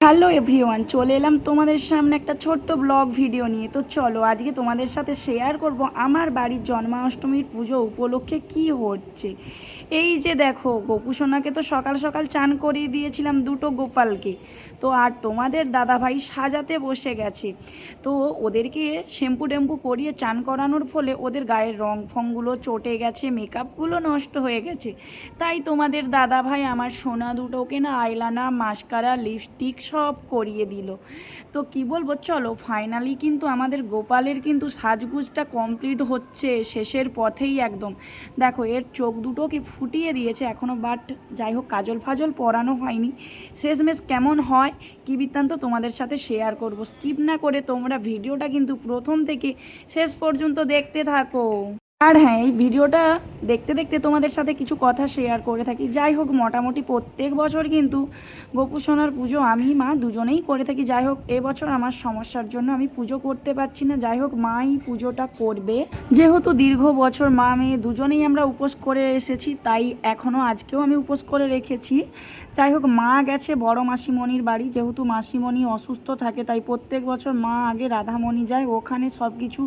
Hello everyone, চলে এলাম তোমাদের সামনে একটা ছোট্ট ব্লগ ভিডিও নিয়ে। তো চলো আজকে তোমাদের সাথে শেয়ার করব আমার বাড়ির জন্মাষ্টমীর পুজো উপলক্ষে কি হচ্ছে। এই যে দেখো, গোপুসোনাকে তো সকাল সকাল চান করিয়ে দিয়েছিলাম, দুটো গোপালকে। তো আর তোমাদের দাদাভাই সাজাতে বসে গেছে। তো ওদেরকে শ্যাম্পু ট্যাম্পু করিয়ে চান করানোর ফলে ওদের গায়ের রং ফংগুলো চটে গেছে, মেকআপগুলো নষ্ট হয়ে গেছে। তাই তোমাদের দাদাভাই আমার সোনা দুটোকে না আইলানা, মাস্কারা, লিপস্টিক সব করিয়ে দিল। তো কি বলবো, চলো ফাইনালি কিন্তু আমাদের গোপালের কিন্তু সাজগুজটা কমপ্লিট হচ্ছে, শেষের পথেই একদম। দেখো এর চোখ দুটো কি ফুটিয়ে দিয়েছে এখনও, বাট যাই হোক কাজল ফাজল পরানো হয়নি। শেষমেশ কেমন হয় কি বৃত্তান্ত তোমাদের সাথে শেয়ার করব। স্কিপ না করে তোমরা ভিডিওটা কিন্তু প্রথম থেকে শেষ পর্যন্ত দেখতে থাকো। আর হ্যাঁ, এই ভিডিওটা দেখতে দেখতে তোমাদের সাথে কিছু কথা শেয়ার করে থাকি। যাই হোক মোটামুটি প্রত্যেক বছর কিন্তু গোপু সোনার পুজো আমি মা দুজনেই করে থাকি। যাই হোক এবছর আমার সমস্যার জন্য আমি পুজো করতে পারছি না। যাই হোক মাই পুজোটা করবে, যেহেতু দীর্ঘ বছর মা মেয়ে দুজনেই আমরা উপোস করে এসেছি, তাই এখনও আজকেও আমি উপোস করে রেখেছি। যাই হোক মা গেছে বড় মাসিমণির বাড়ি, যেহেতু মাসিমণি অসুস্থ থাকে তাই প্রত্যেক বছর মা আগে রাধামণি যায়, ওখানে সব কিছু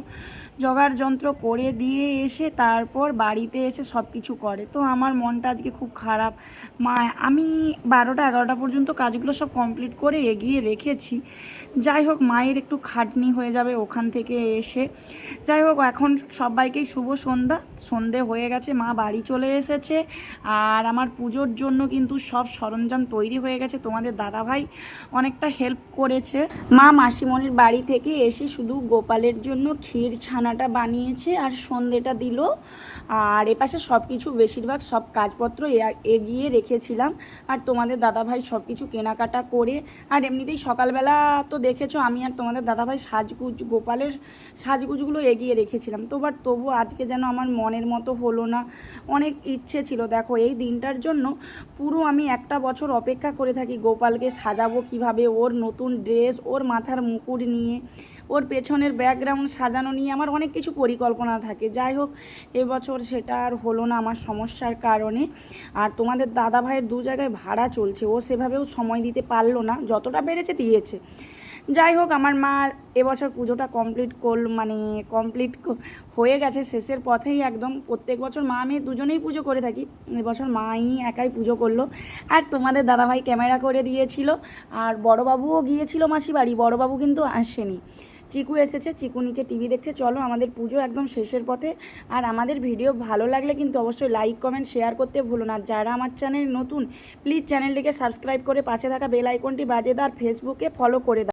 জোগাড় যন্ত্র করে দিয়ে এসে তারপর বাড়িতে এসে সব কিছু করে। তো আমার মনটা আজকে খুব খারাপ। মা আমি 12টা 11টা পর্যন্ত কাজগুলো সব কমপ্লিট করে এগিয়ে রেখেছি। যাই হোক মায়ের একটু খাটনি হয়ে যাবে ওখান থেকে এসে। যাই হোক এখন সবাইকেই শুভ সন্ধ্যা, সন্ধে হয়ে গেছে, মা বাড়ি চলে এসেছে। আর আমার পুজোর জন্য কিন্তু সব সরঞ্জাম তৈরি হয়ে গেছে। তোমাদের দাদাভাই অনেকটা হেল্প করেছে। মা মাসিমণির বাড়ি থেকে এসে শুধু গোপালের জন্য ক্ষীর ছানাটা বানিয়েছে আর সন্ধেটা দিল। আর এপাশে সব কিছু বেশিরভাগ সব কাজপত্র এগিয়ে রেখেছিলাম। আর তোমাদের দাদাভাই সব কিছু কেনাকাটা করে, আর এমনিতেই সকালবেলা তো দেখেছো আমি আর তোমাদের দাদাভাই সাজগুজ গোপালের সাজগুজগুলো এগিয়ে রেখেছিলাম। তো বাট তবু আজকে যেন আমার মনের মতো হলো না। অনেক ইচ্ছে ছিল, দেখো এই দিনটার জন্য পুরো আমি একটা বছর অপেক্ষা করে থাকি গোপালকে সাজাবো কিভাবে, ওর নতুন ড্রেস, ওর মাথার মুকুট নিয়ে, ওর পেছনের ব্যাকগ্রাউন্ড সাজানো নিয়ে আমার অনেক কিছু পরিকল্পনা থাকে। যাই হোক এবছর সেটা আর হলো না আমার সমস্যার কারণে। আর তোমাদের দাদা ভাইয়ের 2 জায়গায় ভাড়া চলছে, ও সেভাবেও সময় দিতে পারলো না, যতটা পেরেছে দিয়েছে। যাই হোক আমার মা এবছর পুজোটা কমপ্লিট হয়ে গেছে, শেষের পথেই একদম। প্রত্যেক বছর মা মেয়ে দুজনেই পুজো করে থাকি, এবছর মাই একাই পুজো করলো। আর তোমাদের দাদাভাই ক্যামেরা করে দিয়েছিল। আর বড়োবাবুও গিয়েছিল মাসি বাড়ি, বড়োবাবু কিন্তু আসেনি। চিকু এসেছে, চিকু নিচে টিভি দেখছে। চলো আমাদের পুজো একদম শেষের পথে। আর আমাদের ভিডিও ভালো লাগলে কিন্তু অবশ্যই লাইক কমেন্ট শেয়ার করতে ভুলো না। যারা আমার চ্যানেল নতুন প্লিজ চ্যানেলটিকে সাবস্ক্রাইব করে পাশে থাকা বেল আইকনটি বাজিয়ে দাও, আর ফেসবুকে ফলো করে দাও।